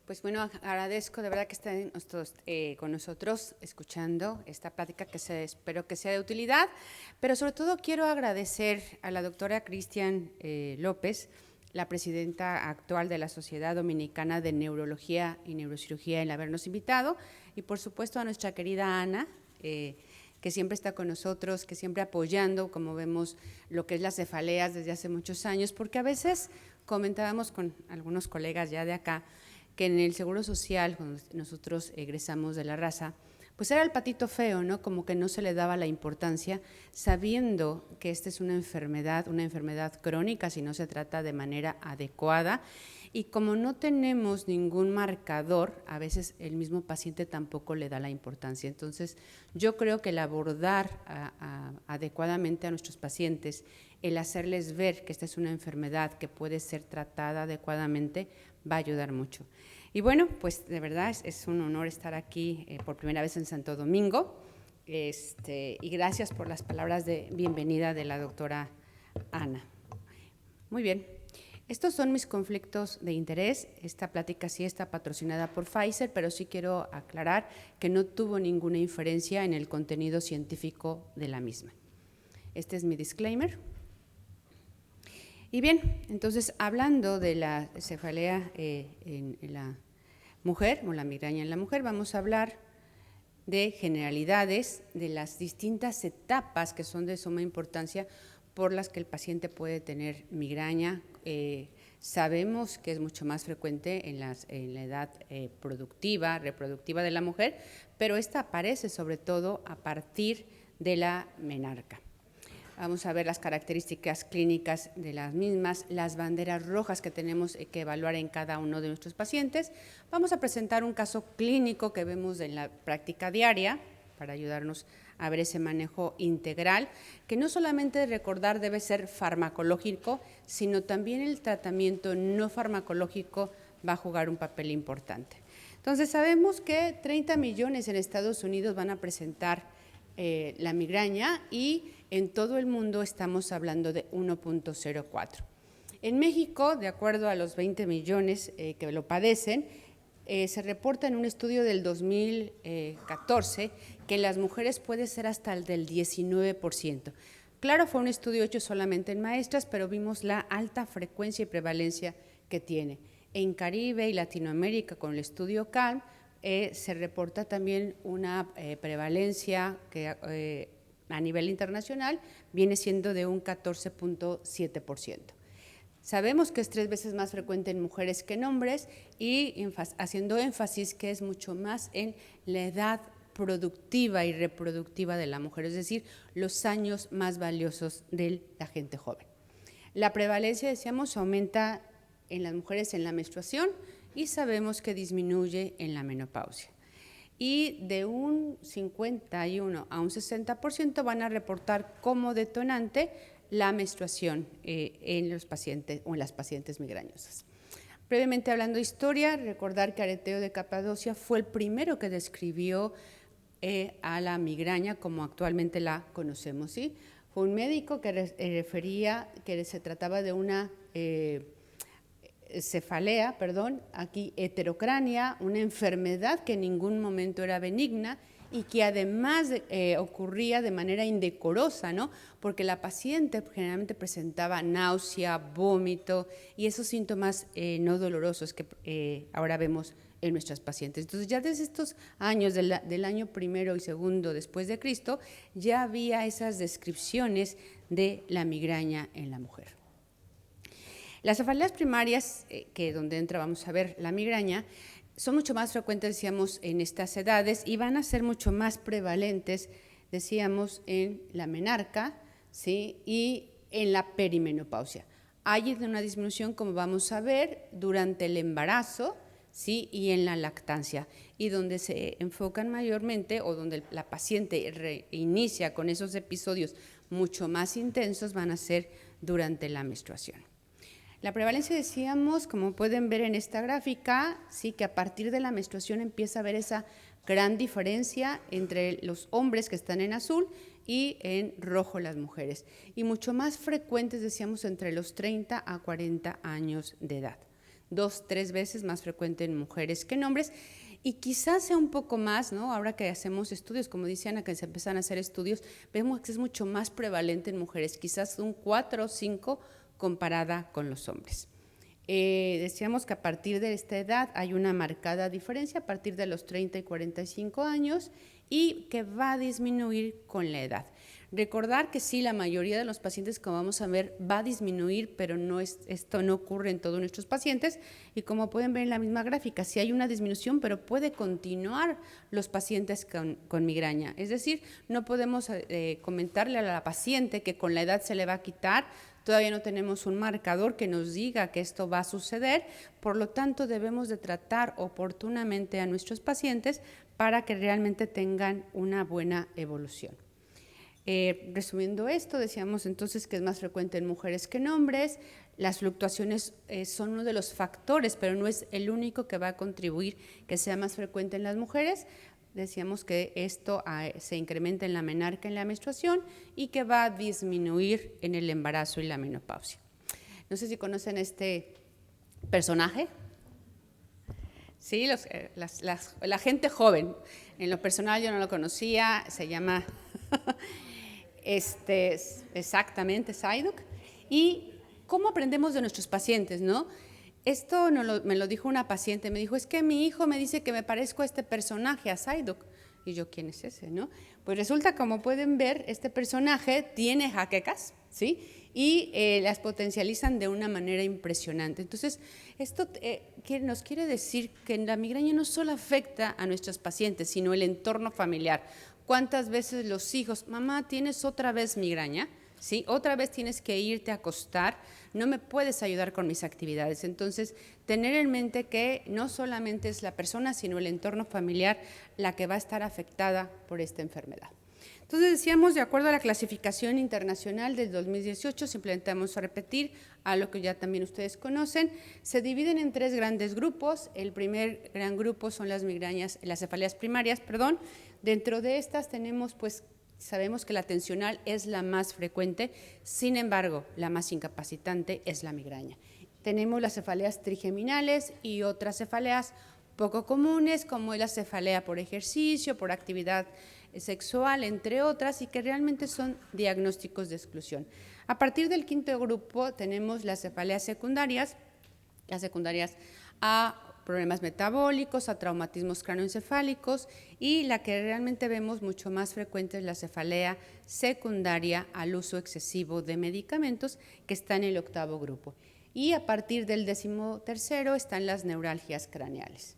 Pues bueno, agradezco de verdad que estén con nosotros escuchando esta plática que espero que sea de utilidad, pero sobre todo quiero agradecer a la doctora Cristian López, la presidenta actual de la Sociedad Dominicana de Neurología y Neurocirugía, en habernos invitado, y por supuesto a nuestra querida Ana, que siempre está con nosotros, que siempre apoyando, como vemos, lo que es las cefaleas desde hace muchos años, porque a veces comentábamos con algunos colegas ya de acá, que en el Seguro Social, cuando nosotros egresamos de la raza, pues era el patito feo, ¿no? Como que no se le daba la importancia, sabiendo que esta es una enfermedad crónica, si no se trata de manera adecuada. Y como no tenemos ningún marcador, a veces el mismo paciente tampoco le da la importancia. Entonces, yo creo que el abordar adecuadamente a nuestros pacientes, el hacerles ver que esta es una enfermedad que puede ser tratada adecuadamente, va a ayudar mucho. Y bueno, pues de verdad es un honor estar aquí por primera vez en Santo Domingo, y gracias por las palabras de bienvenida de la doctora Ana. Muy bien, estos son mis conflictos de interés. Esta plática sí está patrocinada por Pfizer, pero sí quiero aclarar que no tuvo ninguna inferencia en el contenido científico de la misma. Este es mi disclaimer. Y bien, entonces hablando de la cefalea en la mujer, o la migraña en la mujer, vamos a hablar de generalidades, de las distintas etapas que son de suma importancia por las que el paciente puede tener migraña. Sabemos que es mucho más frecuente en la edad reproductiva de la mujer, pero esta aparece sobre todo a partir de la menarca. Vamos a ver las características clínicas de las mismas, las banderas rojas que tenemos que evaluar en cada uno de nuestros pacientes. Vamos a presentar un caso clínico que vemos en la práctica diaria para ayudarnos a ver ese manejo integral, que no solamente recordar debe ser farmacológico, sino también el tratamiento no farmacológico va a jugar un papel importante. Entonces sabemos que 30 millones en Estados Unidos van a presentar la migraña y en todo el mundo estamos hablando de 1.04. En México, de acuerdo a los 20 millones que lo padecen, se reporta en un estudio del 2014 que en las mujeres puede ser hasta el del 19%. Claro, fue un estudio hecho solamente en maestras, pero vimos la alta frecuencia y prevalencia que tiene. En Caribe y Latinoamérica, con el estudio CALM, se reporta también una prevalencia que a nivel internacional viene siendo de un 14.7%. Sabemos que es 3 veces más frecuente en mujeres que en hombres y haciendo énfasis que es mucho más en la edad productiva y reproductiva de la mujer, es decir, los años más valiosos de la gente joven. La prevalencia, decíamos, aumenta en las mujeres en la menstruación y sabemos que disminuye en la menopausia. Y de un 51 a un 60% van a reportar como detonante la menstruación en los pacientes o en las pacientes migrañosas. Brevemente hablando de historia, recordar que Areteo de Capadocia fue el primero que describió a la migraña como actualmente la conocemos, ¿sí? Fue un médico que refería que se trataba de una cefalea, aquí heterocránea, una enfermedad que en ningún momento era benigna y que además ocurría de manera indecorosa, ¿no? Porque la paciente generalmente presentaba náusea, vómito y esos síntomas no dolorosos que ahora vemos en nuestras pacientes. Entonces ya desde estos años del año primero y segundo después de Cristo ya había esas descripciones de la migraña en la mujer. Las cefaleas primarias, donde entra, vamos a ver, la migraña, son mucho más frecuentes, decíamos, en estas edades y van a ser mucho más prevalentes, decíamos, en la menarca, ¿sí? Y en la perimenopausia. Hay una disminución, como vamos a ver, durante el embarazo, ¿sí? Y en la lactancia, y donde se enfocan mayormente o donde la paciente reinicia con esos episodios mucho más intensos van a ser durante la menstruación. La prevalencia, decíamos, como pueden ver en esta gráfica, sí, que a partir de la menstruación empieza a haber esa gran diferencia entre los hombres que están en azul y en rojo las mujeres, y mucho más frecuentes, decíamos, entre los 30 a 40 años de edad. 2, 3 veces más frecuente en mujeres que en hombres. Y quizás sea un poco más, ¿no? Ahora que hacemos estudios, como dice Ana, que se empiezan a hacer estudios, vemos que es mucho más prevalente en mujeres, quizás un 4 o 5 comparada con los hombres. Decíamos que a partir de esta edad hay una marcada diferencia, a partir de los 30 y 45 años, y que va a disminuir con la edad. Recordar que sí, la mayoría de los pacientes, como vamos a ver, va a disminuir, pero esto no ocurre en todos nuestros pacientes. Y como pueden ver en la misma gráfica, sí hay una disminución, pero puede continuar los pacientes con migraña. Es decir, no podemos comentarle a la paciente que con la edad se le va a quitar. Todavía no tenemos un marcador que nos diga que esto va a suceder, por lo tanto debemos de tratar oportunamente a nuestros pacientes para que realmente tengan una buena evolución. Resumiendo esto, decíamos entonces que es más frecuente en mujeres que en hombres. Las fluctuaciones son uno de los factores, pero no es el único que va a contribuir que sea más frecuente en las mujeres. Decíamos que esto se incrementa en la menarca, en la menstruación, y que va a disminuir en el embarazo y la menopausia. No sé si conocen este personaje. Sí, la gente joven. En lo personal yo no lo conocía, se llama exactamente Zayduk. ¿Y cómo aprendemos de nuestros pacientes, no? Esto me lo dijo una paciente, me dijo, es que mi hijo me dice que me parezco a este personaje, a Zayduk. Y yo, ¿quién es ese, no? Pues resulta, como pueden ver, este personaje tiene jaquecas, ¿sí? Y las potencializan de una manera impresionante. Entonces, esto nos quiere decir que la migraña no solo afecta a nuestros pacientes, sino el entorno familiar. ¿Cuántas veces los hijos, mamá, tienes otra vez migraña? ¿Sí? Otra vez tienes que irte a acostar, no me puedes ayudar con mis actividades. Entonces, tener en mente que no solamente es la persona, sino el entorno familiar la que va a estar afectada por esta enfermedad. Entonces, decíamos, de acuerdo a la clasificación internacional del 2018, simplemente vamos a repetir a lo que ya también ustedes conocen, se dividen en 3 grandes grupos. El primer gran grupo son las migrañas, las cefaleas primarias, perdón. Dentro de estas tenemos, pues, sabemos que la tensional es la más frecuente, sin embargo, la más incapacitante es la migraña. Tenemos las cefaleas trigeminales y otras cefaleas poco comunes, como es la cefalea por ejercicio, por actividad sexual, entre otras, y que realmente son diagnósticos de exclusión. A partir del 5º grupo tenemos las cefaleas secundarias a problemas metabólicos, a traumatismos cráneoencefálicos, y la que realmente vemos mucho más frecuente es la cefalea secundaria al uso excesivo de medicamentos, que está en el 8º grupo. Y a partir del 13º están las neuralgias craneales.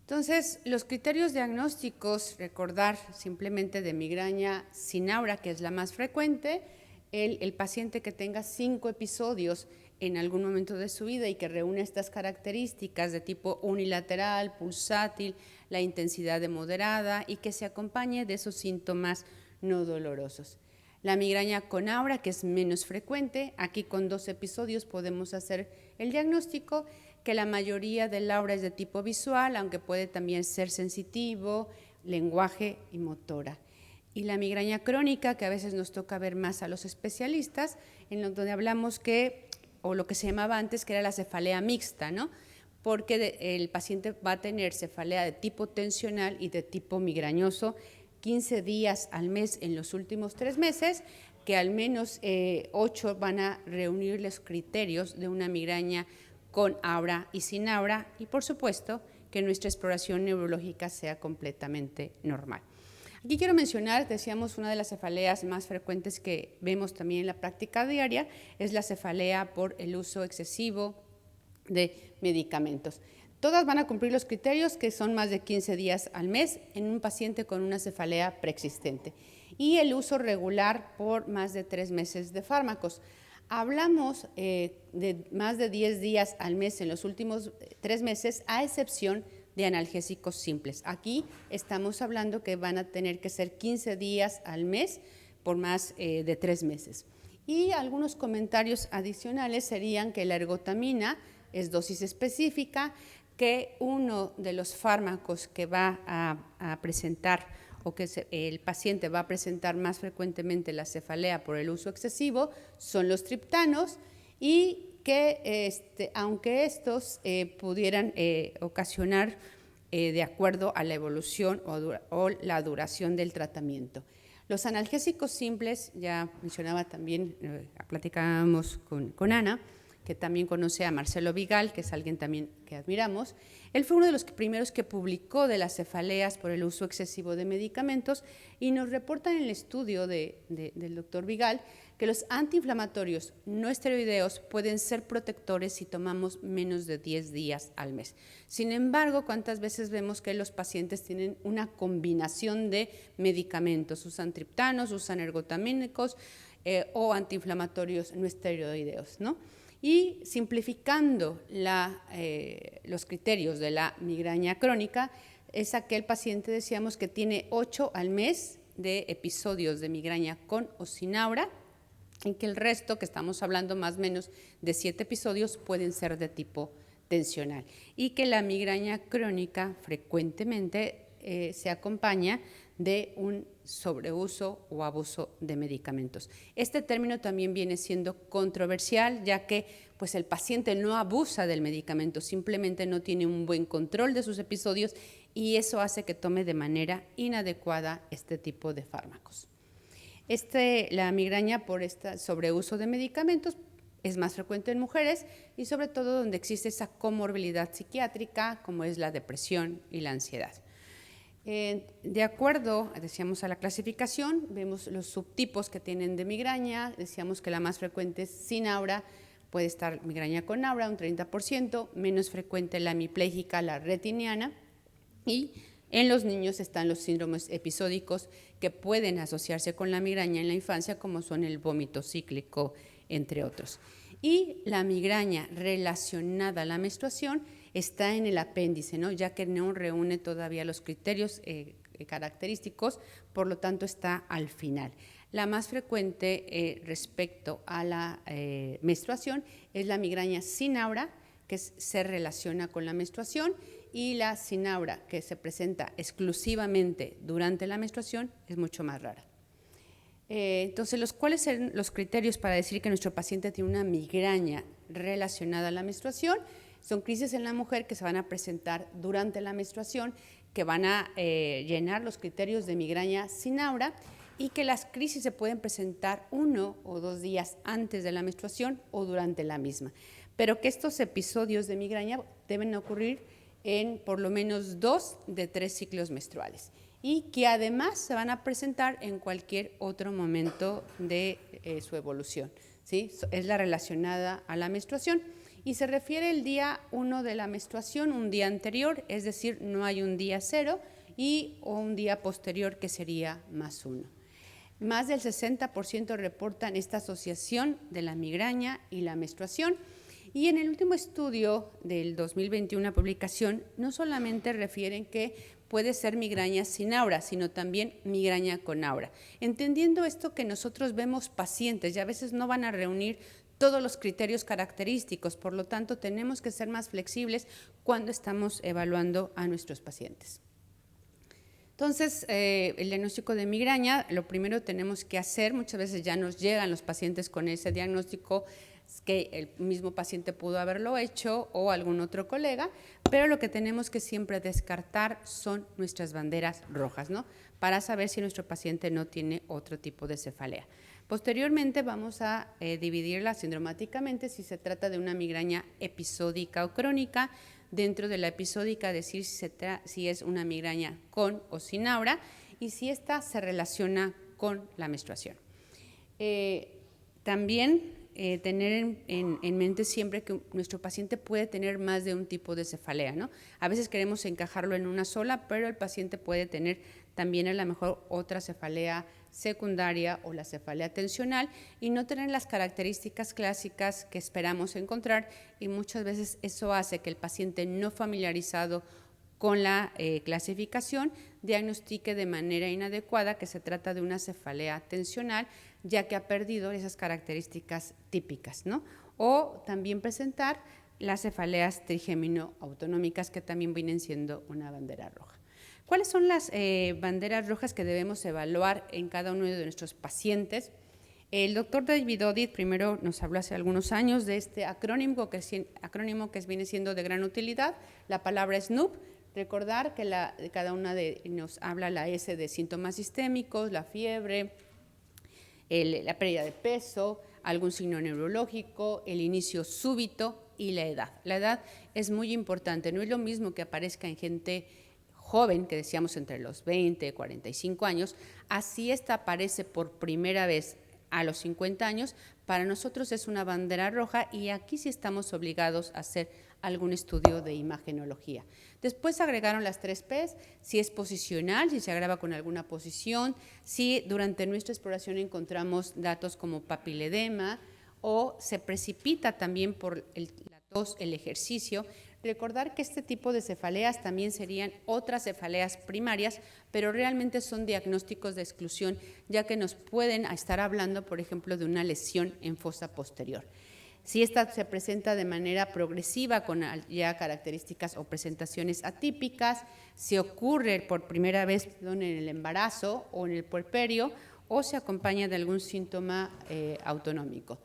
Entonces, los criterios diagnósticos, recordar simplemente de migraña sin aura, que es la más frecuente, el paciente que tenga 5 episodios en algún momento de su vida y que reúne estas características de tipo unilateral, pulsátil, la intensidad de moderada, y que se acompañe de esos síntomas no dolorosos. La migraña con aura, que es menos frecuente, aquí con 2 episodios podemos hacer el diagnóstico, que la mayoría del aura es de tipo visual, aunque puede también ser sensitivo, lenguaje y motora. Y la migraña crónica, que a veces nos toca ver más a los especialistas, en donde hablamos que, o lo que se llamaba antes, que era la cefalea mixta, ¿no? Porque el paciente va a tener cefalea de tipo tensional y de tipo migrañoso 15 días al mes en los últimos 3 meses, que al menos 8 van a reunir los criterios de una migraña con aura y sin aura, y por supuesto que nuestra exploración neurológica sea completamente normal. Aquí quiero mencionar, decíamos, una de las cefaleas más frecuentes que vemos también en la práctica diaria es la cefalea por el uso excesivo de medicamentos. Todas van a cumplir los criterios, que son más de 15 días al mes en un paciente con una cefalea preexistente, y el uso regular por más de 3 meses de fármacos. Hablamos de más de 10 días al mes en los últimos 3 meses, a excepción de analgésicos simples. Aquí estamos hablando que van a tener que ser 15 días al mes por más de 3 meses. Y algunos comentarios adicionales serían que la ergotamina es dosis específica, que uno de los fármacos que va a presentar o que el paciente va a presentar más frecuentemente la cefalea por el uso excesivo son los triptanos, y que aunque estos pudieran ocasionar de acuerdo a la evolución o la duración del tratamiento. Los analgésicos simples, ya mencionaba también, platicábamos con Ana, que también conoce a Marcelo Vigal, que es alguien también que admiramos. Él fue uno de los primeros que publicó de las cefaleas por el uso excesivo de medicamentos y nos reporta en el estudio del doctor Vigal que los antiinflamatorios no esteroideos pueden ser protectores si tomamos menos de 10 días al mes. Sin embargo, ¿cuántas veces vemos que los pacientes tienen una combinación de medicamentos? Usan triptanos, usan ergotamínicos o antiinflamatorios no esteroideos, ¿no? Y simplificando los criterios de la migraña crónica, es aquel paciente, decíamos, que tiene 8 al mes de episodios de migraña con o sin aura, en que el resto, que estamos hablando más o menos de 7 episodios, pueden ser de tipo tensional, y que la migraña crónica frecuentemente se acompaña de un sobreuso o abuso de medicamentos. Este término también viene siendo controversial, ya que pues, el paciente no abusa del medicamento, simplemente no tiene un buen control de sus episodios y eso hace que tome de manera inadecuada este tipo de fármacos. La migraña por este sobreuso de medicamentos es más frecuente en mujeres y sobre todo donde existe esa comorbilidad psiquiátrica como es la depresión y la ansiedad. De acuerdo, decíamos, a la clasificación, vemos los subtipos que tienen de migraña, decíamos que la más frecuente es sin aura, puede estar migraña con aura, un 30%, menos frecuente la hemipléjica, la retiniana, y en los niños están los síndromes episódicos que pueden asociarse con la migraña en la infancia, como son el vómito cíclico, entre otros. Y la migraña relacionada a la menstruación está en el apéndice, ¿no? Ya que no reúne todavía los criterios característicos, por lo tanto está al final. La más frecuente respecto a la menstruación es la migraña sin aura, que se relaciona con la menstruación, y la sin aura, que se presenta exclusivamente durante la menstruación, es mucho más rara. Entonces, ¿cuáles son los criterios para decir que nuestro paciente tiene una migraña relacionada a la menstruación? Son crisis en la mujer que se van a presentar durante la menstruación, que van a llenar los criterios de migraña sin aura, y que las crisis se pueden presentar 1 o 2 días antes de la menstruación o durante la misma, pero que estos episodios de migraña deben ocurrir en por lo menos 2 de 3 ciclos menstruales y que además se van a presentar en cualquier otro momento de su evolución, ¿sí? Es la relacionada a la menstruación y se refiere el día 1 de la menstruación, un día anterior, es decir, no hay un día 0 o un día posterior que sería más 1. Más del 60% reportan esta asociación de la migraña y la menstruación. Y en el último estudio del 2021, una publicación, no solamente refieren que puede ser migraña sin aura, sino también migraña con aura. Entendiendo esto que nosotros vemos pacientes y a veces no van a reunir todos los criterios característicos, por lo tanto tenemos que ser más flexibles cuando estamos evaluando a nuestros pacientes. Entonces, el diagnóstico de migraña, lo primero tenemos que hacer, muchas veces ya nos llegan los pacientes con ese diagnóstico que el mismo paciente pudo haberlo hecho o algún otro colega, pero lo que tenemos que siempre descartar son nuestras banderas rojas, ¿no? Para saber si nuestro paciente no tiene otro tipo de cefalea. Posteriormente vamos a dividirla sindromáticamente si se trata de una migraña episódica o crónica. Dentro de la episódica decir si es una migraña con o sin aura y si esta se relaciona con la menstruación. También tener en mente siempre que nuestro paciente puede tener más de un tipo de cefalea, ¿no? A veces queremos encajarlo en una sola, pero el paciente puede tener también a lo mejor otra cefalea secundaria o la cefalea tensional y no tener las características clásicas que esperamos encontrar, y muchas veces eso hace que el paciente no familiarizado con la clasificación diagnostique de manera inadecuada que se trata de una cefalea tensional, ya que ha perdido esas características típicas, ¿no? O también presentar las cefaleas trigémino-autonómicas, que también vienen siendo una bandera roja. ¿Cuáles son las banderas rojas que debemos evaluar en cada uno de nuestros pacientes? El doctor David Odid primero nos habló hace algunos años de este acrónimo que viene siendo de gran utilidad, la palabra SNOOP. Recordar que cada una nos habla la S de síntomas sistémicos, la fiebre, la pérdida de peso, algún signo neurológico, el inicio súbito y la edad. La edad es muy importante, no es lo mismo que aparezca en gente joven, que decíamos entre los 20 y 45 años, así esta aparece por primera vez a los 50 años, para nosotros es una bandera roja y aquí sí estamos obligados a hacer algún estudio de imagenología. Después agregaron las 3 P's, si es posicional, si se agrava con alguna posición, si durante nuestra exploración encontramos datos como papiledema o se precipita también por la tos, el ejercicio. Recordar que este tipo de cefaleas también serían otras cefaleas primarias, pero realmente son diagnósticos de exclusión, ya que nos pueden estar hablando, por ejemplo, de una lesión en fosa posterior. Si esta se presenta de manera progresiva con ya características o presentaciones atípicas, si ocurre por primera vez en el embarazo o en el puerperio o se acompaña de algún síntoma autonómico.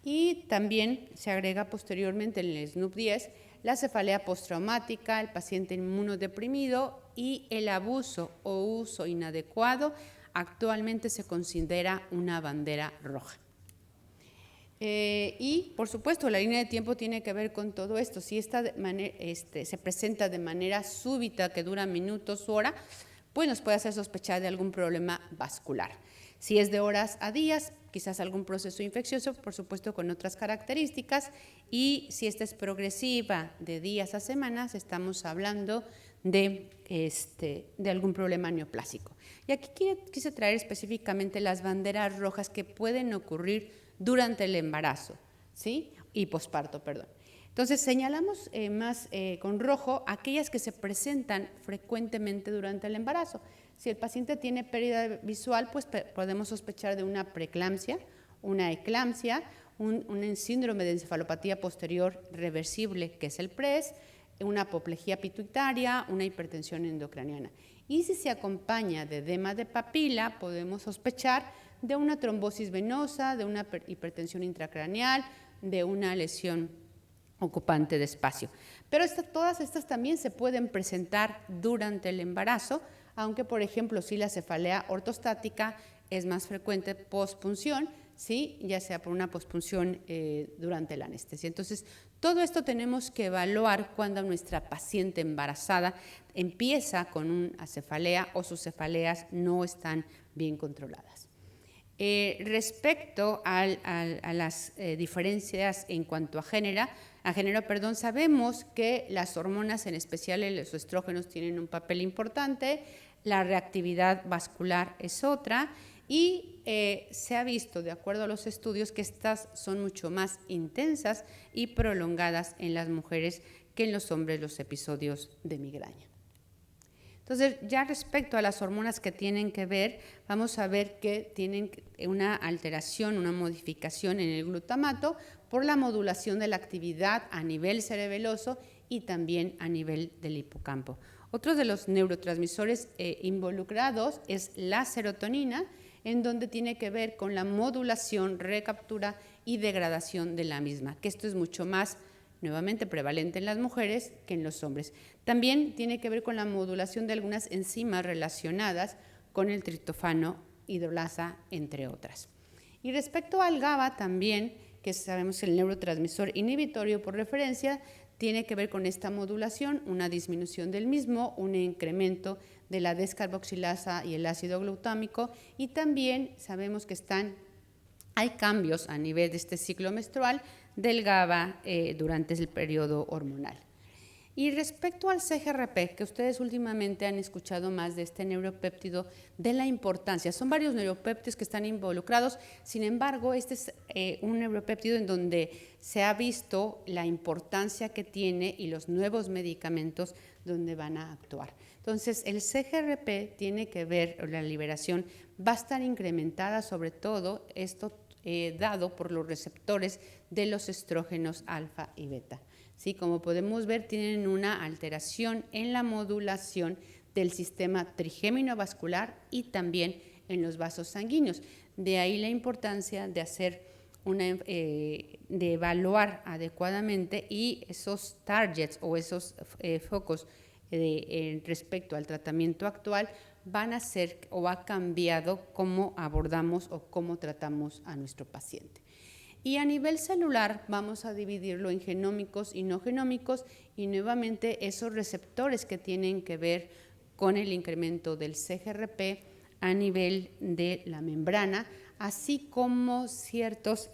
Y también se agrega posteriormente en el SNOOP-10 la cefalea postraumática, el paciente inmunodeprimido y el abuso o uso inadecuado actualmente se considera una bandera roja. Y, por supuesto, la línea de tiempo tiene que ver con todo esto. Si esta se presenta de manera súbita, que dura minutos u hora, pues nos puede hacer sospechar de algún problema vascular. Si es de horas a días, quizás algún proceso infeccioso, por supuesto con otras características, y si esta es progresiva de días a semanas, estamos hablando de algún problema neoplásico. Y aquí quise traer específicamente las banderas rojas que pueden ocurrir durante el embarazo, ¿sí? Y posparto, perdón. Entonces, señalamos con rojo aquellas que se presentan frecuentemente durante el embarazo. Si el paciente tiene pérdida visual, pues podemos sospechar de una preeclampsia, una eclampsia, un síndrome de encefalopatía posterior reversible, que es el PRES, una apoplejía pituitaria, una hipertensión endocraniana. Y si se acompaña de edema de papila, podemos sospechar de una trombosis venosa, de una hipertensión intracraneal, de una lesión ocupante de espacio. Pero todas estas también se pueden presentar durante el embarazo, aunque, por ejemplo, si la cefalea ortostática es más frecuente pospunción, ¿sí? Ya sea por una pospunción durante la anestesia. Entonces, todo esto tenemos que evaluar cuando nuestra paciente embarazada empieza con una cefalea o sus cefaleas no están bien controladas. Respecto a las diferencias en cuanto a género, sabemos que las hormonas, en especial los estrógenos, tienen un papel importante, la reactividad vascular es otra, y se ha visto, de acuerdo a los estudios, que estas son mucho más intensas y prolongadas en las mujeres que en los hombres los episodios de migraña. Entonces, ya respecto a las hormonas que tienen que ver, vamos a ver que tienen una alteración, una modificación en el glutamato por la modulación de la actividad a nivel cerebeloso y también a nivel del hipocampo. Otro de los neurotransmisores involucrados es la serotonina, en donde tiene que ver con la modulación, recaptura y degradación de la misma, que esto es mucho más nuevamente prevalente en las mujeres que en los hombres. También tiene que ver con la modulación de algunas enzimas relacionadas con el triptófano, hidrolasa, entre otras. Y respecto al GABA también, que sabemos el neurotransmisor inhibitorio por referencia, tiene que ver con esta modulación, una disminución del mismo, un incremento de la descarboxilasa y el ácido glutámico, y también sabemos que hay cambios a nivel de este ciclo menstrual del GABA durante el periodo hormonal. Y respecto al CGRP, que ustedes últimamente han escuchado más de este neuropéptido, de la importancia, son varios neuropéptidos que están involucrados, sin embargo, este es un neuropéptido en donde se ha visto la importancia que tiene y los nuevos medicamentos donde van a actuar. Entonces, el CGRP tiene que ver, la liberación va a estar incrementada, sobre todo esto dado por los receptores de los estrógenos alfa y beta. ¿Sí? Como podemos ver, tienen una alteración en la modulación del sistema trigémino vascular y también en los vasos sanguíneos. De ahí la importancia de hacer de evaluar adecuadamente y esos targets o esos focos respecto al tratamiento actual van a ser o ha cambiado cómo abordamos o cómo tratamos a nuestro paciente. Y a nivel celular vamos a dividirlo en genómicos y no genómicos y nuevamente esos receptores que tienen que ver con el incremento del CGRP a nivel de la membrana, así como ciertos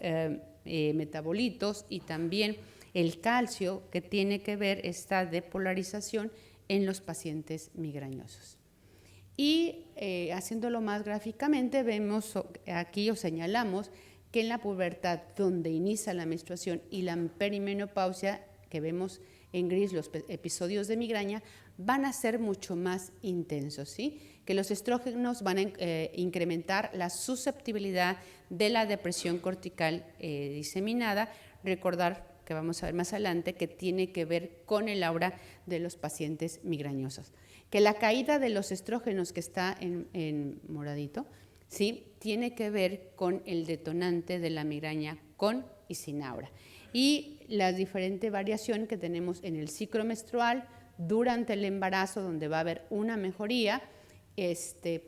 metabolitos y también el calcio que tiene que ver esta depolarización en los pacientes migrañosos. Y haciéndolo más gráficamente, vemos aquí o señalamos que en la pubertad, donde inicia la menstruación y la perimenopausia, que vemos en gris los episodios de migraña, van a ser mucho más intensos, ¿sí? Que los estrógenos van a incrementar la susceptibilidad de la depresión cortical diseminada. Recordar que vamos a ver más adelante que tiene que ver con el aura de los pacientes migrañosos. Que la caída de los estrógenos que está en moradito, ¿sí? Tiene que ver con el detonante de la migraña con y sin aura. Y la diferente variación que tenemos en el ciclo menstrual durante el embarazo, donde va a haber una mejoría,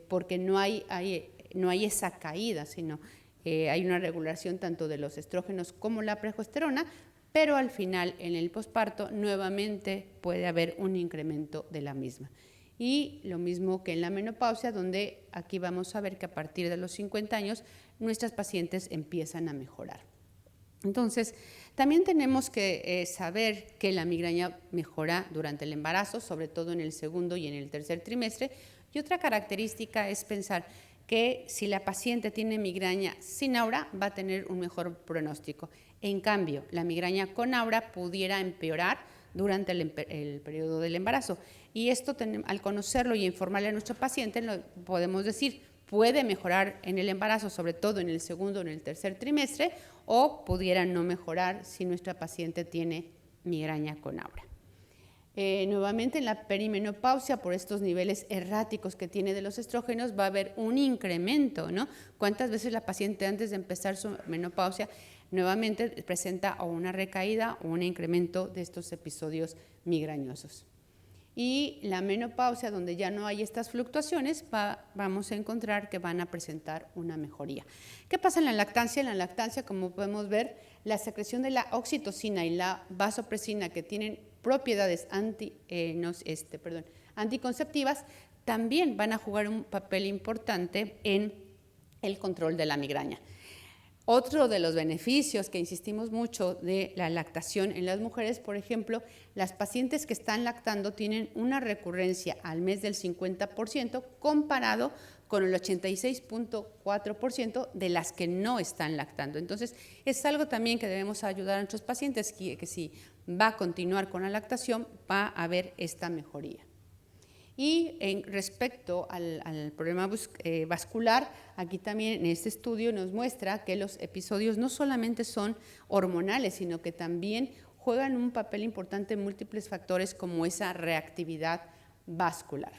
porque no hay esa caída, sino hay una regulación tanto de los estrógenos como la progesterona, pero al final, en el posparto, nuevamente puede haber un incremento de la misma. Y lo mismo que en la menopausia, donde aquí vamos a ver que a partir de los 50 años nuestras pacientes empiezan a mejorar. Entonces, también tenemos que saber que la migraña mejora durante el embarazo, sobre todo en el segundo y en el tercer trimestre. Y otra característica es pensar que si la paciente tiene migraña sin aura, va a tener un mejor pronóstico. En cambio, la migraña con aura pudiera empeorar durante el periodo del embarazo. Y esto, al conocerlo y informarle a nuestro paciente, lo podemos decir, puede mejorar en el embarazo, sobre todo en el segundo o en el tercer trimestre, o pudiera no mejorar si nuestra paciente tiene migraña con aura. Nuevamente en la perimenopausia, por estos niveles erráticos que tiene de los estrógenos, va a haber un incremento, ¿no? ¿Cuántas veces la paciente antes de empezar su menopausia nuevamente presenta o una recaída o un incremento de estos episodios migrañosos? Y la menopausia, donde ya no hay estas fluctuaciones, vamos a encontrar que van a presentar una mejoría. ¿Qué pasa en la lactancia? En la lactancia, como podemos ver, la secreción de la oxitocina y la vasopresina, que tienen propiedades anticonceptivas, también van a jugar un papel importante en el control de la migraña. Otro de los beneficios que insistimos mucho de la lactación en las mujeres, por ejemplo, las pacientes que están lactando tienen una recurrencia al mes del 50% comparado con el 86.4% de las que no están lactando. Entonces, es algo también que debemos ayudar a nuestros pacientes, que si va a continuar con la lactación, va a haber esta mejoría. Y respecto al problema vascular, aquí también en este estudio nos muestra que los episodios no solamente son hormonales, sino que también juegan un papel importante en múltiples factores como esa reactividad vascular.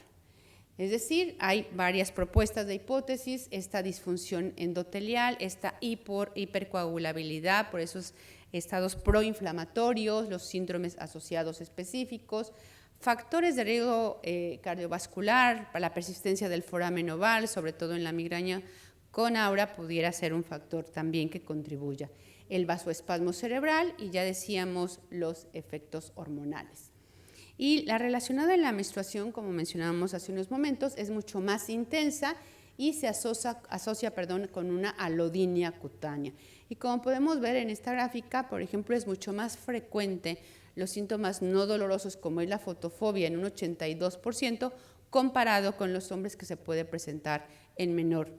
Es decir, hay varias propuestas de hipótesis, esta disfunción endotelial, esta hipercoagulabilidad por esos estados proinflamatorios, los síndromes asociados específicos, factores de riesgo cardiovascular, para la persistencia del foramen oval, sobre todo en la migraña con aura, pudiera ser un factor también que contribuya. El vasoespasmo cerebral y ya decíamos los efectos hormonales. Y la relacionada en la menstruación, como mencionábamos hace unos momentos, es mucho más intensa y se asocia con una alodinia cutánea. Y como podemos ver en esta gráfica, por ejemplo, es mucho más frecuente los síntomas no dolorosos como es la fotofobia en un 82% comparado con los hombres que se puede presentar en menor,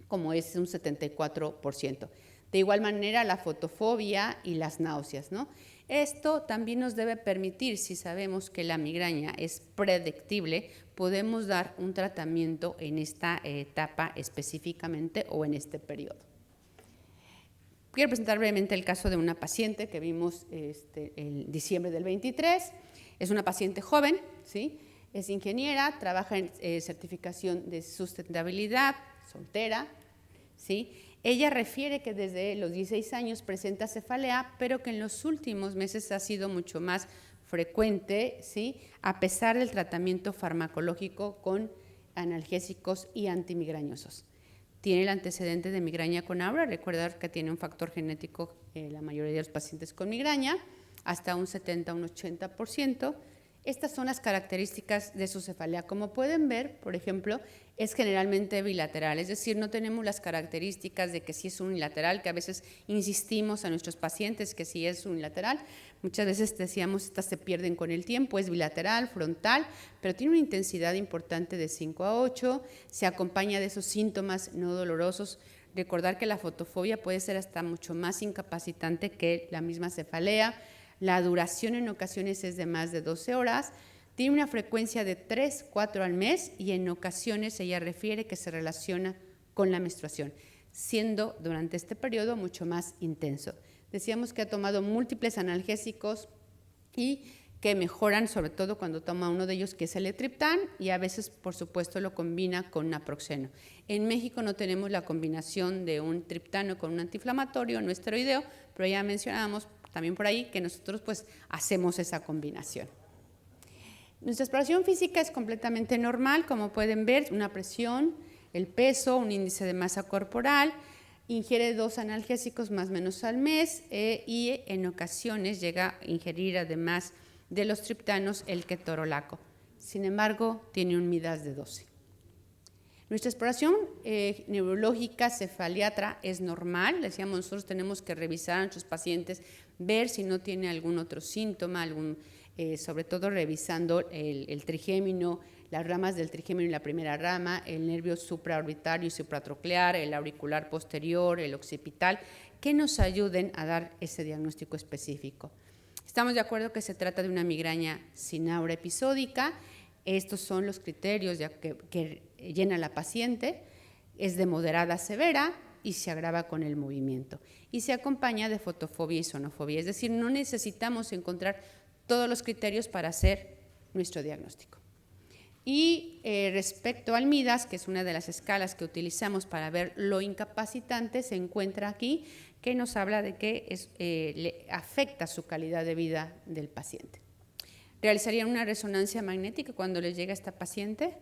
como es un 74%. De igual manera la fotofobia y las náuseas, ¿no? Esto también nos debe permitir, si sabemos que la migraña es predictible, podemos dar un tratamiento en esta etapa específicamente o en este periodo. Quiero presentar brevemente el caso de una paciente que vimos en diciembre del 23. Es una paciente joven, ¿sí? Es ingeniera, trabaja en certificación de sustentabilidad, soltera, ¿sí? Ella refiere que desde los 16 años presenta cefalea, pero que en los últimos meses ha sido mucho más frecuente, ¿sí? A pesar del tratamiento farmacológico con analgésicos y antimigrañosos. Tiene el antecedente de migraña con aura, recordar que tiene un factor genético la mayoría de los pacientes con migraña, hasta un 70, un 80%. Estas son las características de su cefalea. Como pueden ver, por ejemplo, es generalmente bilateral, es decir, no tenemos las características de que si es unilateral, que a veces insistimos a nuestros pacientes que si es unilateral, muchas veces decíamos estas se pierden con el tiempo, es bilateral, frontal, pero tiene una intensidad importante de 5 a 8, se acompaña de esos síntomas no dolorosos. Recordar que la fotofobia puede ser hasta mucho más incapacitante que la misma cefalea. La duración en ocasiones es de más de 12 horas, tiene una frecuencia de 3, 4 al mes y en ocasiones ella refiere que se relaciona con la menstruación, siendo durante este periodo mucho más intenso. Decíamos que ha tomado múltiples analgésicos y que mejoran sobre todo cuando toma uno de ellos que es el triptán y a veces por supuesto lo combina con naproxeno. En México no tenemos la combinación de un triptano con un antiinflamatorio no esteroideo, pero ya mencionábamos también por ahí que nosotros pues hacemos esa combinación. Nuestra exploración física es completamente normal, como pueden ver, una presión, el peso, un índice de masa corporal, ingiere 2 analgésicos más o menos al mes y en ocasiones llega a ingerir además de los triptanos el ketorolaco. Sin embargo, tiene un Midas de 12. Nuestra exploración neurológica cefaliatra es normal, decíamos nosotros tenemos que revisar a nuestros pacientes, ver si no tiene algún otro síntoma, sobre todo revisando el trigémino, las ramas del trigémino en la primera rama, el nervio supraorbitario y supratroclear, el auricular posterior, el occipital, que nos ayuden a dar ese diagnóstico específico. Estamos de acuerdo que se trata de una migraña sin aura episódica. Estos son los criterios que llena la paciente, es de moderada a severa y se agrava con el movimiento. Y se acompaña de fotofobia y sonofobia, es decir, no necesitamos encontrar todos los criterios para hacer nuestro diagnóstico. Y respecto al Midas, que es una de las escalas que utilizamos para ver lo incapacitante, se encuentra aquí que nos habla de que le afecta su calidad de vida del paciente. ¿Realizarían una resonancia magnética cuando les llega a esta paciente?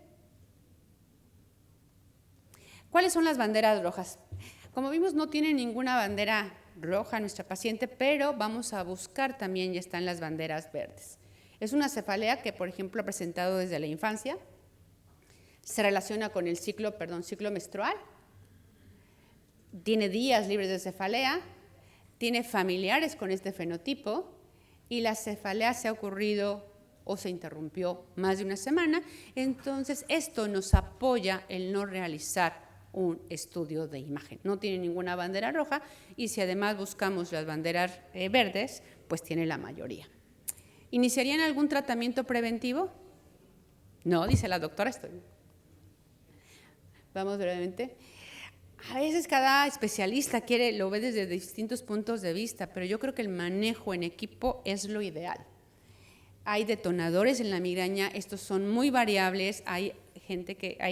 ¿Cuáles son las banderas rojas? Como vimos, no tiene ninguna bandera roja nuestra paciente, pero vamos a buscar también, ya están las banderas verdes. Es una cefalea que, por ejemplo, ha presentado desde la infancia, se relaciona con el ciclo menstrual, tiene días libres de cefalea, tiene familiares con este fenotipo y la cefalea se ha ocurrido o se interrumpió más de una semana, entonces esto nos apoya el no realizar un estudio de imagen. No tiene ninguna bandera roja y si además buscamos las banderas verdes, pues tiene la mayoría. ¿Iniciarían algún tratamiento preventivo? No, dice la doctora, Vamos brevemente. A veces cada especialista lo ve desde distintos puntos de vista, pero yo creo que el manejo en equipo es lo ideal. Hay detonadores en la migraña, estos son muy variables, hay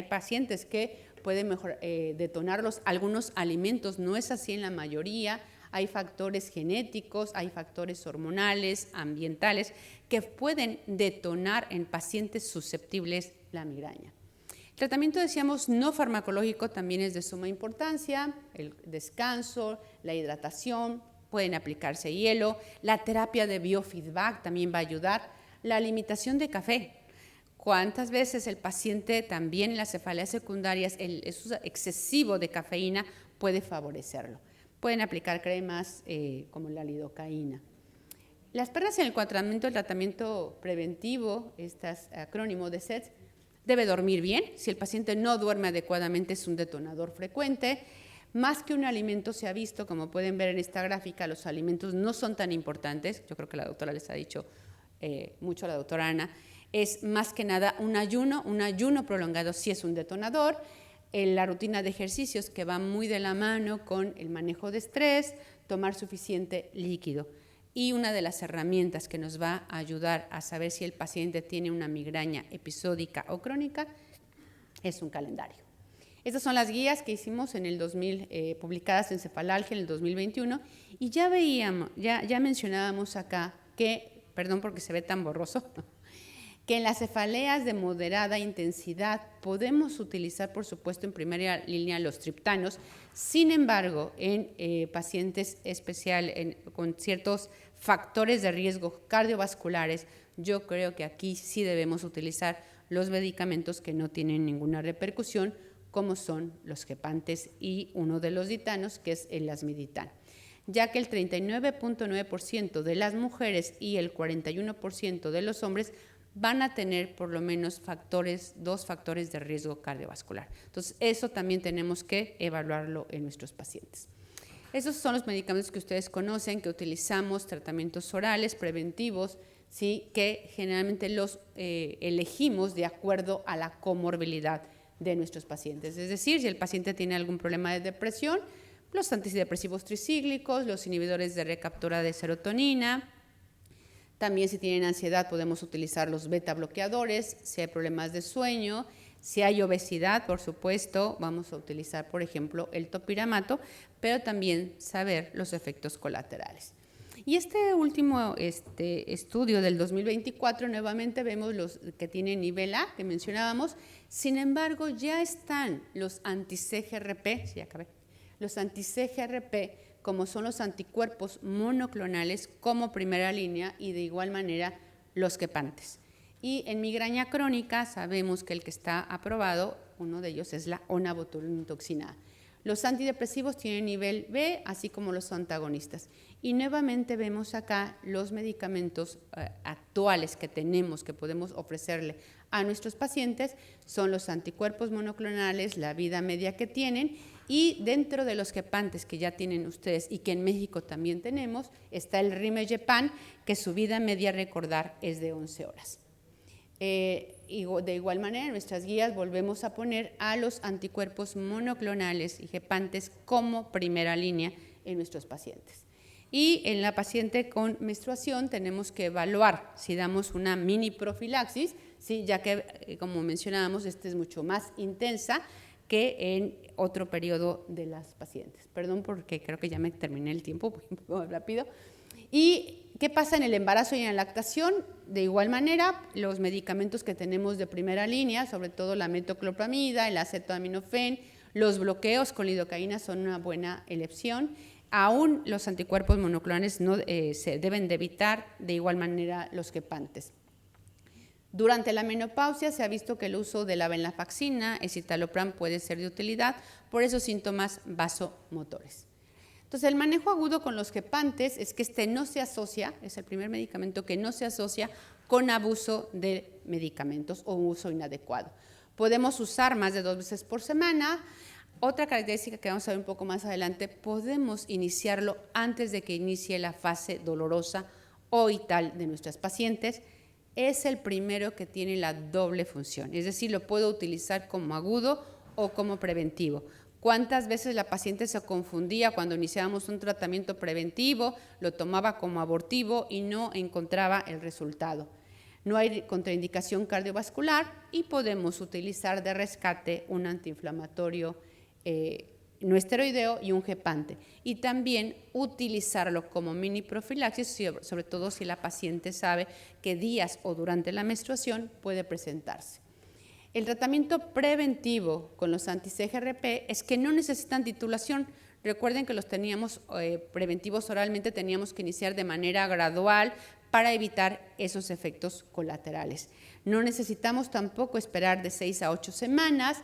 pacientes que pueden detonarlos algunos alimentos, no es así en la mayoría, hay factores genéticos, hay factores hormonales, ambientales, que pueden detonar en pacientes susceptibles la migraña. El tratamiento, decíamos, no farmacológico también es de suma importancia, el descanso, la hidratación, pueden aplicarse hielo, la terapia de biofeedback también va a ayudar, la limitación de café. ¿Cuántas veces el paciente también en las cefaleas secundarias, el uso excesivo de cafeína puede favorecerlo? Pueden aplicar cremas como la lidocaína. Las personas en el tratamiento del tratamiento preventivo, este acrónimo de SETS, debe dormir bien. Si el paciente no duerme adecuadamente es un detonador frecuente. Más que un alimento se ha visto, como pueden ver en esta gráfica, los alimentos no son tan importantes. Yo creo que la doctora les ha dicho mucho a la doctora Ana. Es más que nada un ayuno prolongado sí es un detonador. La rutina de ejercicios que va muy de la mano con el manejo de estrés, tomar suficiente líquido. Y una de las herramientas que nos va a ayudar a saber si el paciente tiene una migraña episódica o crónica es un calendario. Estas son las guías que hicimos en el 2000, publicadas en Cefalalgia en el 2021, y ya veíamos, ya mencionábamos acá que, perdón porque se ve tan borroso, que en las cefaleas de moderada intensidad podemos utilizar, por supuesto, en primera línea los triptanos. Sin embargo, en pacientes con ciertos factores de riesgo cardiovasculares, yo creo que aquí sí debemos utilizar los medicamentos que no tienen ninguna repercusión, como son los gepantes y uno de los ditanos, que es el lasmiditán, ya que el 39.9% de las mujeres y el 41% de los hombres van a tener por lo menos dos factores de riesgo cardiovascular. Entonces, eso también tenemos que evaluarlo en nuestros pacientes. Esos son los medicamentos que ustedes conocen, que utilizamos, tratamientos orales preventivos, ¿sí? Que generalmente los elegimos de acuerdo a la comorbilidad de nuestros pacientes. Es decir, si el paciente tiene algún problema de depresión, los antidepresivos tricíclicos, los inhibidores de recaptura de serotonina. También si tienen ansiedad podemos utilizar los beta bloqueadores, si hay problemas de sueño, si hay obesidad, por supuesto, vamos a utilizar, por ejemplo, el topiramato, pero también saber los efectos colaterales. Y este último estudio del 2024, nuevamente vemos los que tienen nivel A, que mencionábamos. Sin embargo, ya están los anti-CGRP, sí, acabé, los anti-CGRP, como son los anticuerpos monoclonales como primera línea, y de igual manera los gepantes. Y en migraña crónica sabemos que el que está aprobado, uno de ellos es la onabotulinumtoxinA. Los antidepresivos tienen nivel B, así como los antagonistas. Y nuevamente vemos acá los medicamentos actuales que tenemos, que podemos ofrecerle a nuestros pacientes, son los anticuerpos monoclonales, la vida media que tienen, y dentro de los gepantes que ya tienen ustedes y que en México también tenemos, está el Rimejepan, que su vida media, recordar, es de 11 horas. Y de igual manera, en nuestras guías volvemos a poner a los anticuerpos monoclonales y gepantes como primera línea en nuestros pacientes. Y en la paciente con menstruación tenemos que evaluar si damos una mini profilaxis, ¿sí? Ya que, como mencionábamos, esta es mucho más intensa que en otro periodo de las pacientes. Perdón porque creo que ya me terminé el tiempo, voy un poco rápido. ¿Y qué pasa en el embarazo y en la lactación? De igual manera, los medicamentos que tenemos de primera línea, sobre todo la metoclopramida, el acetaminofén, los bloqueos con lidocaína son una buena elección. Aún los anticuerpos monoclonales no, se deben de evitar, de igual manera los gepantes. Durante la menopausia se ha visto que el uso de la venlafaxina, escitalopram, puede ser de utilidad por esos síntomas vasomotores. Entonces, el manejo agudo con los gepantes es que no se asocia, es el primer medicamento que no se asocia con abuso de medicamentos o uso inadecuado. Podemos usar más de 2 veces por semana. Otra característica que vamos a ver un poco más adelante, podemos iniciarlo antes de que inicie la fase dolorosa o vital de nuestras pacientes. Es el primero que tiene la doble función, es decir, lo puedo utilizar como agudo o como preventivo. ¿Cuántas veces la paciente se confundía cuando iniciábamos un tratamiento preventivo, lo tomaba como abortivo y no encontraba el resultado? No hay contraindicación cardiovascular y podemos utilizar de rescate un antiinflamatorio no esteroideo y un gepante. Y también utilizarlo como mini profilaxis, sobre todo si la paciente sabe que días o durante la menstruación puede presentarse. El tratamiento preventivo con los anti-CGRP es que no necesitan titulación. Recuerden que los teníamos preventivos oralmente, teníamos que iniciar de manera gradual para evitar esos efectos colaterales. No necesitamos tampoco esperar de 6 a 8 semanas,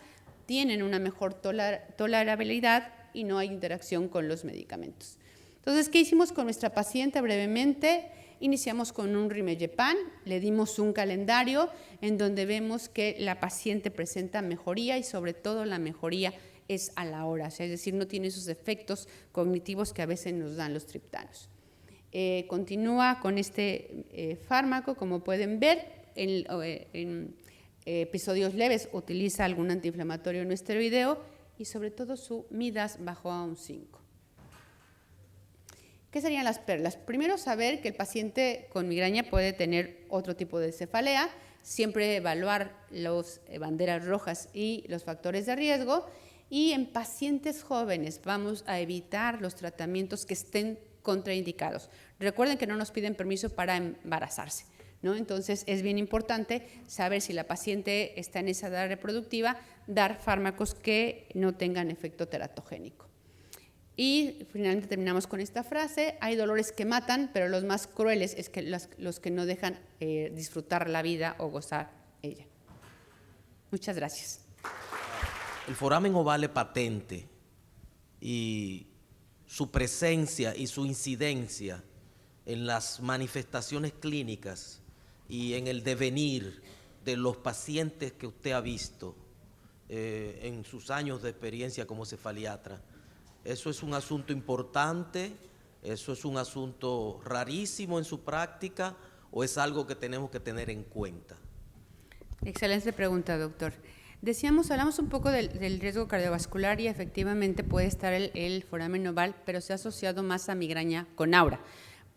tienen una mejor tolerabilidad y no hay interacción con los medicamentos. Entonces, ¿qué hicimos con nuestra paciente? Brevemente, iniciamos con un Rimejepan, le dimos un calendario en donde vemos que la paciente presenta mejoría y sobre todo la mejoría es a la hora, es decir, no tiene esos efectos cognitivos que a veces nos dan los triptanos. Continúa con este fármaco, como pueden ver, en episodios leves utiliza algún antiinflamatorio no esteroideo y sobre todo su Midas bajó a un 5. ¿Qué serían las perlas? Primero, saber que el paciente con migraña puede tener otro tipo de cefalea, siempre evaluar las banderas rojas y los factores de riesgo, Y en pacientes jóvenes vamos a evitar los tratamientos que estén contraindicados. Recuerden que no nos piden permiso para embarazarse, ¿no? Entonces es bien importante saber si la paciente está en esa edad reproductiva, dar fármacos que no tengan efecto teratogénico. Y finalmente terminamos con esta frase: hay dolores que matan, pero los más crueles es que los que no dejan disfrutar la vida o gozar ella. Muchas gracias. El foramen oval es patente y su presencia y su incidencia en las manifestaciones clínicas y en el devenir de los pacientes que usted ha visto en sus años de experiencia como cefaliatra. Eso es un asunto importante, eso es un asunto rarísimo en su práctica, o es algo que tenemos que tener en cuenta. Excelente pregunta, doctor. Hablamos un poco del riesgo cardiovascular y efectivamente puede estar el foramen oval, pero se ha asociado más a migraña con aura.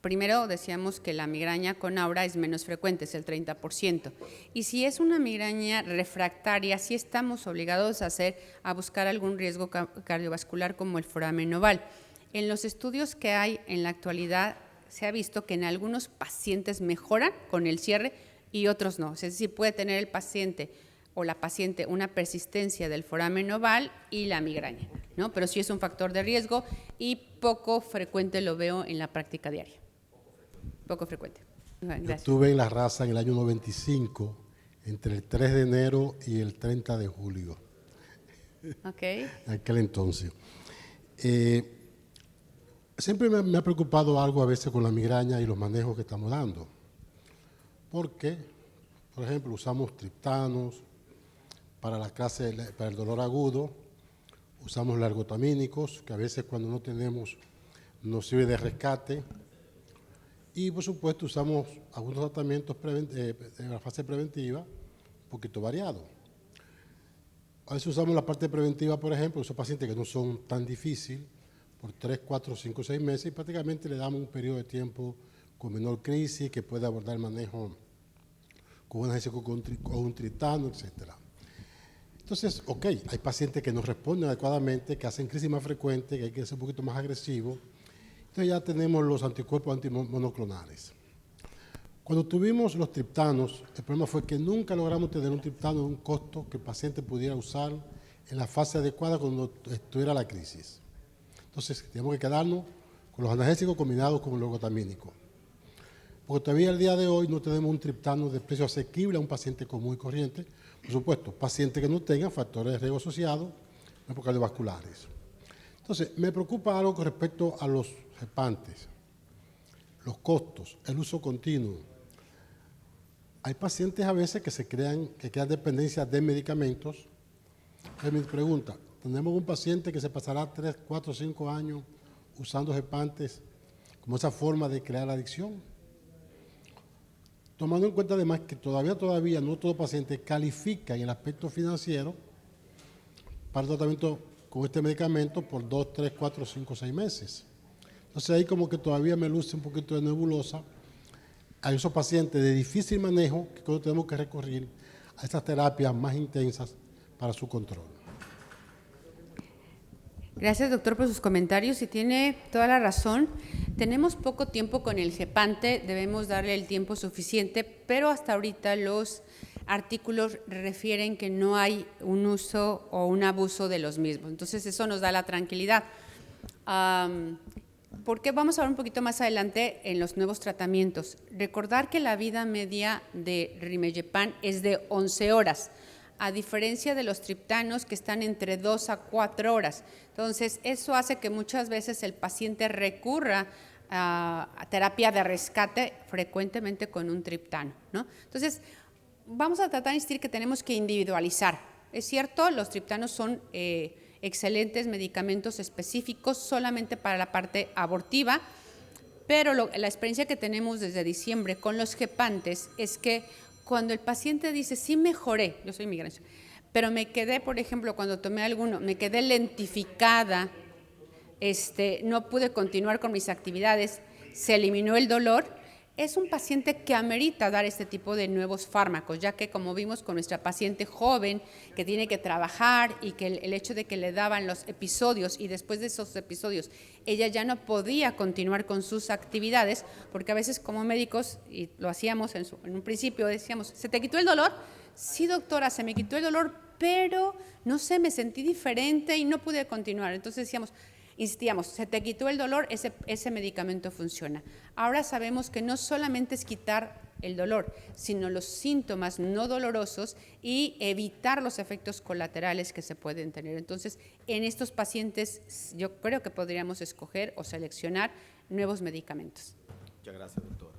Primero decíamos que la migraña con aura es menos frecuente, es el 30%. Y si es una migraña refractaria, sí estamos obligados a buscar algún riesgo cardiovascular como el foramen oval. En los estudios que hay en la actualidad se ha visto que en algunos pacientes mejoran con el cierre y otros no. Es decir, puede tener el paciente o la paciente una persistencia del foramen oval y la migraña, ¿no? Pero sí es un factor de riesgo y poco frecuente lo veo en la práctica diaria. Poco frecuente. Gracias. Yo estuve en la raza en el año 95, entre el 3 de enero y el 30 de julio. Ok. En aquel entonces. Siempre me ha preocupado algo a veces con la migraña y los manejos que estamos dando. Porque, por ejemplo, usamos triptanos para para el dolor agudo, usamos largotamínicos, que a veces cuando no tenemos nos sirve de rescate, y por supuesto usamos algunos tratamientos en la fase preventiva, un poquito variado. A veces usamos la parte preventiva, por ejemplo, esos pacientes que no son tan difíciles, por 3, 4, 5, 6 meses, y prácticamente le damos un periodo de tiempo con menor crisis, que puede abordar el manejo con un analgésico con un triptano, etc. Entonces, ok, hay pacientes que no responden adecuadamente, que hacen crisis más frecuentes, que hay que ser un poquito más agresivo. Entonces ya tenemos los anticuerpos antimonoclonales. Cuando tuvimos los triptanos, el problema fue que nunca logramos tener un triptano de un costo que el paciente pudiera usar en la fase adecuada cuando estuviera la crisis. Entonces, tenemos que quedarnos con los analgésicos combinados con el largotamínico. Porque todavía al día de hoy no tenemos un triptano de precio asequible a un paciente común y corriente. Por supuesto, pacientes que no tengan factores de riesgo asociados, cardiovasculares. Entonces, me preocupa algo con respecto a los gepantes, los costos, el uso continuo. Hay pacientes a veces que crean dependencia de medicamentos. Entonces, mi pregunta, ¿tenemos un paciente que se pasará 3, 4, 5 años usando gepantes como esa forma de crear adicción? Tomando en cuenta además que todavía no todo paciente califica en el aspecto financiero para el tratamiento con este medicamento por 2, 3, 4, 5, 6 meses. Entonces ahí como que todavía me luce un poquito de nebulosa. Hay esos pacientes de difícil manejo que tenemos que recurrir a estas terapias más intensas para su control. Gracias, doctor, por sus comentarios y tiene toda la razón. Tenemos poco tiempo con el gepante, debemos darle el tiempo suficiente, pero hasta ahorita los artículos refieren que no hay un uso o un abuso de los mismos. Entonces, eso nos da la tranquilidad. Porque vamos a ver un poquito más adelante en los nuevos tratamientos. Recordar que la vida media de Rimegepant es de 11 horas. A diferencia de los triptanos que están entre 2 a 4 horas. Entonces, eso hace que muchas veces el paciente recurra a terapia de rescate frecuentemente con un triptano, ¿no? Entonces, vamos a tratar de insistir que tenemos que individualizar. Es cierto, los triptanos son excelentes medicamentos específicos solamente para la parte abortiva, pero la experiencia que tenemos desde diciembre con los gepantes es que cuando el paciente dice, sí mejoré, yo soy migrante, pero me quedé, por ejemplo, cuando tomé alguno, me quedé lentificada, no pude continuar con mis actividades, se eliminó el dolor, es un paciente que amerita dar este tipo de nuevos fármacos, ya que como vimos con nuestra paciente joven que tiene que trabajar y que el hecho de que le daban los episodios y después de esos episodios ella ya no podía continuar con sus actividades, porque a veces como médicos, y lo hacíamos en un principio, decíamos, ¿se te quitó el dolor? Sí, doctora, se me quitó el dolor, pero no sé, me sentí diferente y no pude continuar. Entonces insistíamos, se te quitó el dolor, ese medicamento funciona. Ahora sabemos que no solamente es quitar el dolor, sino los síntomas no dolorosos y evitar los efectos colaterales que se pueden tener. Entonces, en estos pacientes yo creo que podríamos escoger o seleccionar nuevos medicamentos. Muchas gracias, doctora.